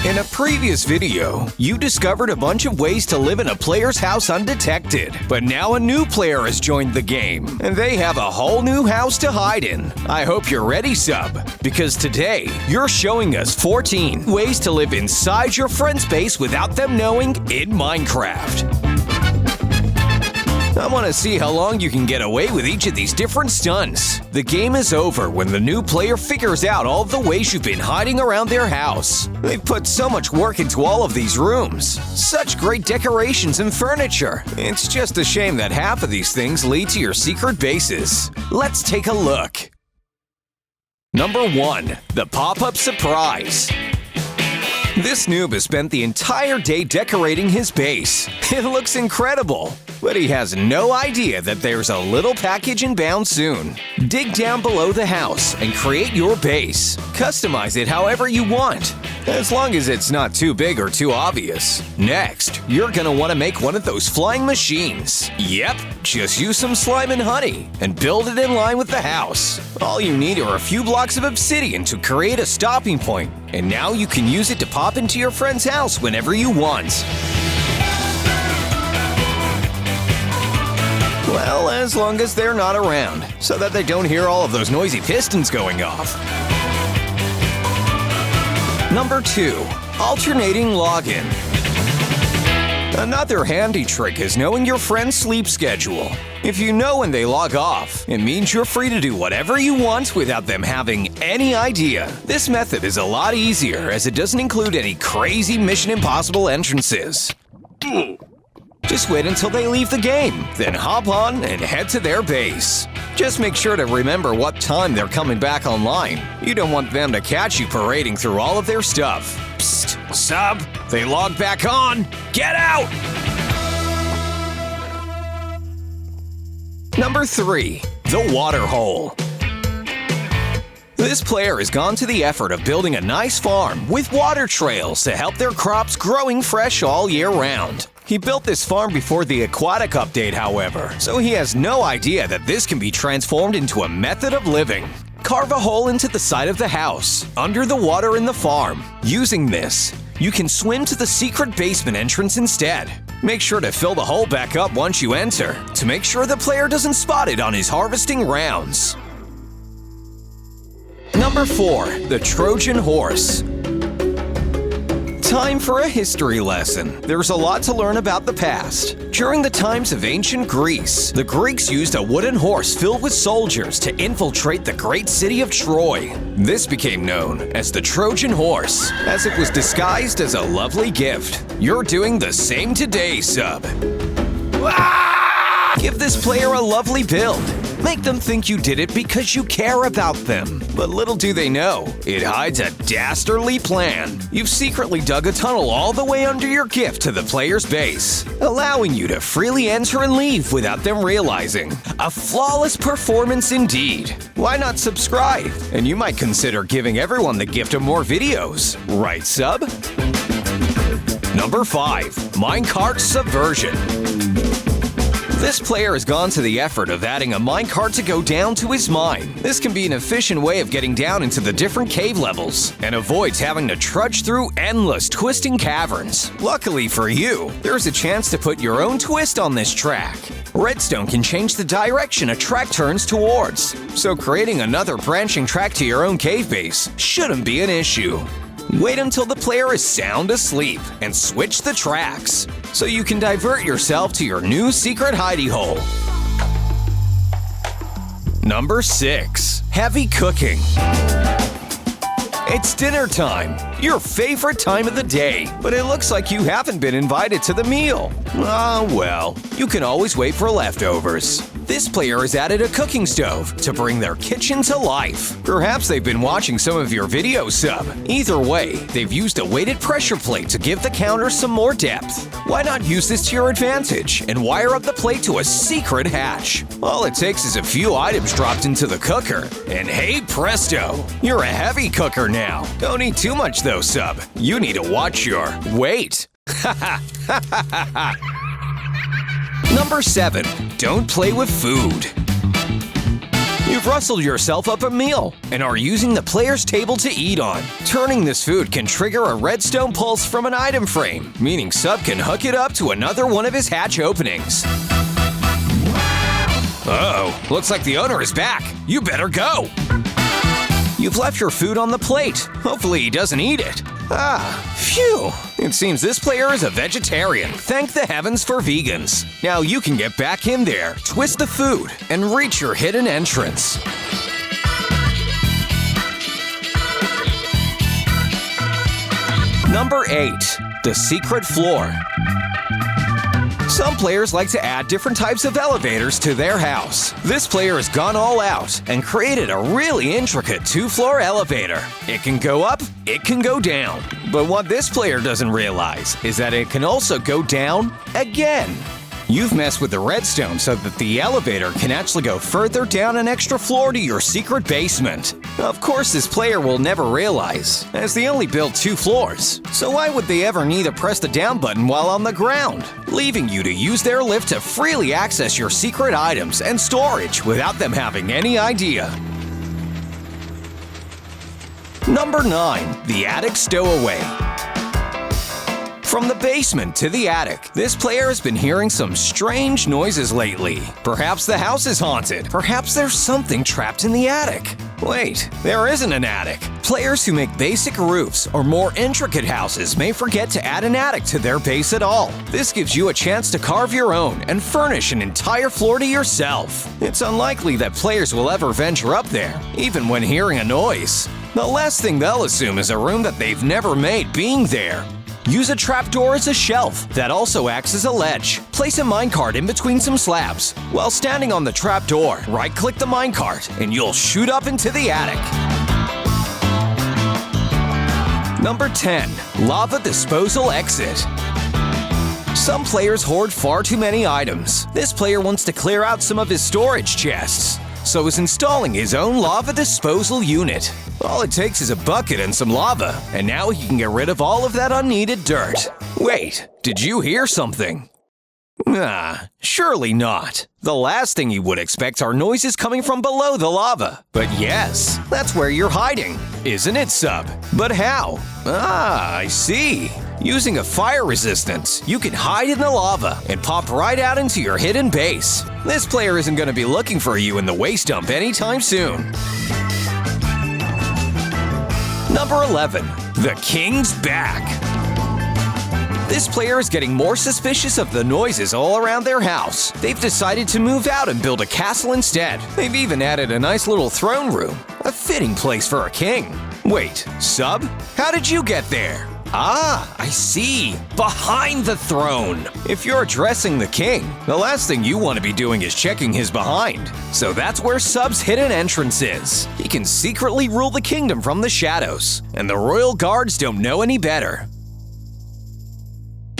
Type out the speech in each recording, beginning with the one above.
In a previous video, you discovered a bunch of ways to live in a player's house undetected. But now a new player has joined the game, and they have a whole new house to hide in. I hope you're ready, sub, because today, you're showing us 14 ways to live inside your friend's base without them knowing in Minecraft. I want to see how long you can get away with each of these different stunts. The game is over when the new player figures out all of the ways you've been hiding around their house. They've put so much work into all of these rooms. Such great decorations and furniture. It's just a shame that half of these things lead to your secret bases. Let's take a look. Number 1. The Pop-Up Surprise. This noob has spent the entire day decorating his base. It looks incredible, but he has no idea that there's a little package inbound soon. Dig down below the house and create your base. Customize it however you want, as long as it's not too big or too obvious. Next, you're gonna want to make one of those flying machines. Yep, just use some slime and honey and build it in line with the house. All you need are a few blocks of obsidian to create a stopping point, and now you can use it to pop into your friend's house whenever you want. Well, as long as they're not around, so that they don't hear all of those noisy pistons going off. Number 2. Alternating login. Another handy trick is knowing your friend's sleep schedule. If you know when they log off, it means you're free to do whatever you want without them having any idea. This method is a lot easier as it doesn't include any crazy Mission Impossible entrances. Just wait until they leave the game, then hop on and head to their base. Just make sure to remember what time they're coming back online. You don't want them to catch you parading through all of their stuff. Psst, sub, they logged back on. Get out! Number 3. The Water Hole. This player has gone to the effort of building a nice farm with water trails to help their crops growing fresh all year round. He built this farm before the aquatic update, however, so he has no idea that this can be transformed into a method of living. Carve a hole into the side of the house, under the water in the farm. Using this, you can swim to the secret basement entrance instead. Make sure to fill the hole back up once you enter, to make sure the player doesn't spot it on his harvesting rounds. Number 4. The Trojan Horse. Time for a history lesson. There's a lot to learn about the past. During the times of ancient Greece, the Greeks used a wooden horse filled with soldiers to infiltrate the great city of Troy. This became known as the Trojan Horse, as it was disguised as a lovely gift. You're doing the same today, sub. Give this player a lovely build. Make them think you did it because you care about them. But little do they know, it hides a dastardly plan. You've secretly dug a tunnel all the way under your gift to the player's base, allowing you to freely enter and leave without them realizing. A flawless performance indeed. Why not subscribe? And you might consider giving everyone the gift of more videos. Right, sub? Number 5. Minecart Subversion. This player has gone to the effort of adding a minecart to go down to his mine. This can be an efficient way of getting down into the different cave levels and avoids having to trudge through endless twisting caverns. Luckily for you, there's a chance to put your own twist on this track. Redstone can change the direction a track turns towards, so creating another branching track to your own cave base shouldn't be an issue. Wait until the player is sound asleep and switch the tracks, so you can divert yourself to your new secret hidey hole. Number 6. Heavy cooking. It's dinner time, your favorite time of the day, but it looks like you haven't been invited to the meal. Ah, well, you can always wait for leftovers. This player has added a cooking stove to bring their kitchen to life. Perhaps they've been watching some of your videos, sub. Either way, they've used a weighted pressure plate to give the counter some more depth. Why not use this to your advantage and wire up the plate to a secret hatch? All it takes is a few items dropped into the cooker, and hey presto, you're a heavy cooker now. Don't eat too much though, sub. You need to watch your weight. Number 7. Don't play with food. You've rustled yourself up a meal and are using the player's table to eat on. Turning this food can trigger a redstone pulse from an item frame, meaning Sub can hook it up to another one of his hatch openings. Uh-oh, looks like the owner is back. You better go. You've left your food on the plate. Hopefully he doesn't eat it. Ah, phew. It seems this player is a vegetarian. Thank the heavens for vegans. Now you can get back in there, twist the food, and reach your hidden entrance. Number 8. The secret floor. Some players like to add different types of elevators to their house. This player has gone all out and created a really intricate 2-floor elevator. It can go up, it can go down. But what this player doesn't realize is that it can also go down again. You've messed with the redstone so that the elevator can actually go further down an extra floor to your secret basement. Of course, this player will never realize, as they only built 2 floors. So why would they ever need to press the down button while on the ground, leaving you to use their lift to freely access your secret items and storage without them having any idea. Number 9. The attic stowaway. From the basement to the attic, this player has been hearing some strange noises lately. Perhaps the house is haunted. Perhaps there's something trapped in the attic. Wait, there isn't an attic. Players who make basic roofs or more intricate houses may forget to add an attic to their base at all. This gives you a chance to carve your own and furnish an entire floor to yourself. It's unlikely that players will ever venture up there, even when hearing a noise. The last thing they'll assume is a room that they've never made being there. Use a trapdoor as a shelf that also acts as a ledge. Place a minecart in between some slabs. While standing on the trapdoor, right-click the minecart and you'll shoot up into the attic. Number 10. Lava disposal exit. Some players hoard far too many items. This player wants to clear out some of his storage chests, so is installing his own lava disposal unit. All it takes is a bucket and some lava, and now he can get rid of all of that unneeded dirt. Wait, did you hear something? Ah, surely not. The last thing you would expect are noises coming from below the lava. But yes, that's where you're hiding, isn't it, Sub? But how? Ah, I see. Using a fire resistance, you can hide in the lava and pop right out into your hidden base. This player isn't going to be looking for you in the waste dump anytime soon. Number 11. The King's back. This player is getting more suspicious of the noises all around their house. They've decided to move out and build a castle instead. They've even added a nice little throne room, a fitting place for a king. Wait, Sub? How did you get there? Ah, I see. Behind the throne. If you're addressing the king, the last thing you want to be doing is checking his behind. So that's where Sub's hidden entrance is. He can secretly rule the kingdom from the shadows, and the royal guards don't know any better.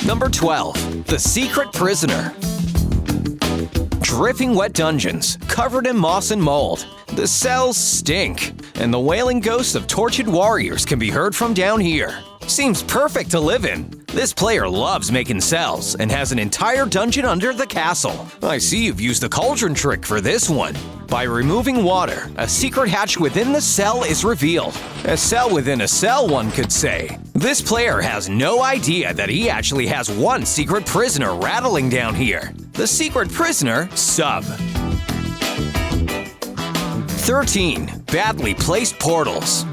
Number 12. The secret prisoner. Dripping wet dungeons, covered in moss and mold. The cells stink, and the wailing ghosts of tortured warriors can be heard from down here. Seems perfect to live in. This player loves making cells and has an entire dungeon under the castle. I see you've used the cauldron trick for this one. By removing water, a secret hatch within the cell is revealed. A cell within a cell, one could say. This player has no idea that he actually has one secret prisoner rattling down here. The secret prisoner, Sub. 13. Badly placed portals.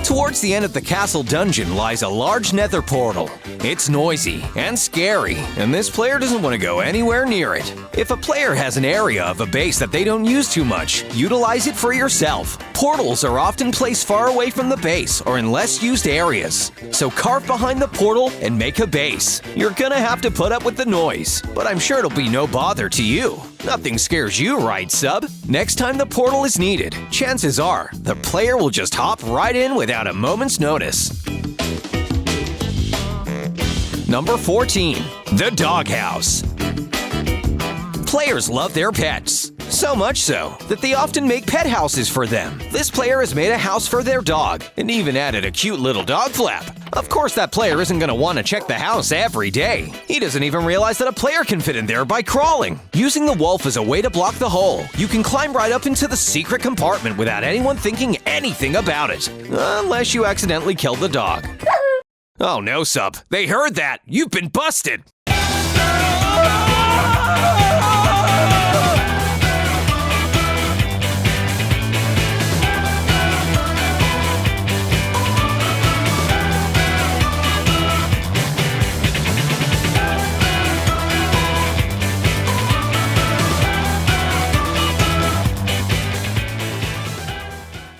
Towards the end of the castle dungeon lies a large nether portal. It's noisy and scary, and this player doesn't want to go anywhere near it. If a player has an area of a base that they don't use too much, utilize it for yourself. Portals are often placed far away from the base or in less used areas, so carve behind the portal and make a base. You're gonna have to put up with the noise, but I'm sure it'll be no bother to you. Nothing scares you, right, Sub? Next time the portal is needed, chances are the player will just hop right in without a moment's notice. Number 14. The doghouse. Players love their pets. So much so that they often make pet houses for them. This player has made a house for their dog and even added a cute little dog flap. Of course, that player isn't going to want to check the house every day. He doesn't even realize that a player can fit in there by crawling. Using the wolf as a way to block the hole, you can climb right up into the secret compartment without anyone thinking anything about it. Unless you accidentally killed the dog. Oh no, Sub. They heard that. You've been busted.